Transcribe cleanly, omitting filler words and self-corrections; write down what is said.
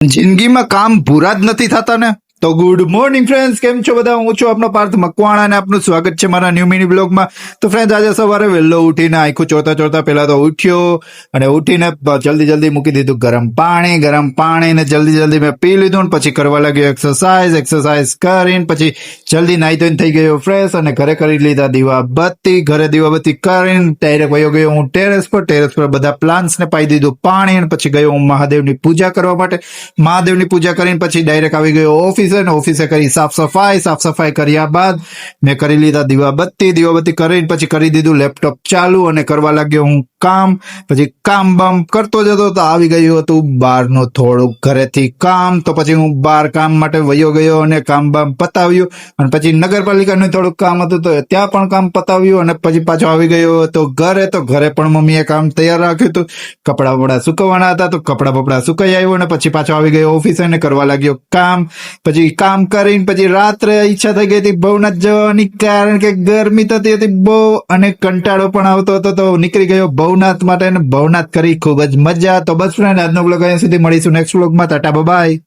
જિંદગીમાં કામ પૂરા જ નથી થતા ને. તો ગુડ મોર્નિંગ ફ્રેન્ડ્સ, કેમ છો બધા? હું છું આપનો પાર્થ મકવાણા અને આપનું સ્વાગત છે મારા ન્યૂ મિની બ્લોગમાં. તો ફ્રેન્ડ્સ, આજે સવારે વહેલો ઉઠીને આખું ચોતા પહેલા તો ઉઠ્યો અને ઉઠીને જલ્દી મૂકી દીધું ગરમ પાણી ને જલ્દી મેં પી લીધું ને પછી કરવા લાગ્યો એક્સરસાઇઝ કરીને પછી જલ્દી નાહી ધોઈને થઈ ગયો ફ્રેશ અને ઘરે કરી લીધા દીવાબત્તી કરીને ડાયરેક્ટ વયો ગયો હું ટેરેસ પર બધા પ્લાન્ટ્સ ને પાઈ દીધું પાણી અને પછી ગયો હું મહાદેવની પૂજા કરવા માટે. મહાદેવની પૂજા કરીને પછી ડાયરેક્ટ આવી ગયો ઓફિસે કરી સાફ સફાઈ કર્યા બાદ મેં કરી લીધા દીવાબત્તી કરીને પછી કરી દીધું લેપટોપ ચાલુ અને કરવા લાગ્યો હું કામ. પછી કામ બામ કરતો જતો તો આવી ગયું હતું બહારનું થોડુંક ઘરેથી કામ. તો પછી હું બહાર કામ માટે વયો ગયો અને કામ બામ પતાવ્યું અને પછી નગરપાલિકાનું થોડુંક કામ હતું તો ત્યાં પણ કામ પતાવ્યું અને પછી પાછો આવી ગયો હતો ઘરે. તો ઘરે પણ મમ્મીએ કામ તૈયાર રાખ્યું હતું. કપડા બપડા સુકવવાના હતા તો કપડા બપડા સુકાઈ આવ્યો અને પછી પાછો આવી ગયો ઓફિસે અને કરવા લાગ્યો કામ. પછી કામ કરીને પછી રાત્રે ઈચ્છા થઈ ગઈ હતી ભવનાથ જવાની, કારણ કે ગરમી થતી હતી બહુ અને કંટાળો પણ આવતો હતો. તો નીકળી ગયો ભવનાથ માટે અને ભવનાથ કરી ખૂબ જ મજા. તો બસ ફ્રેન્ડ, આજનો બ્લોગ અહીંયા સુધી, મળીશું નેક્સ્ટ બ્લોગમાં. ટાટા બાય.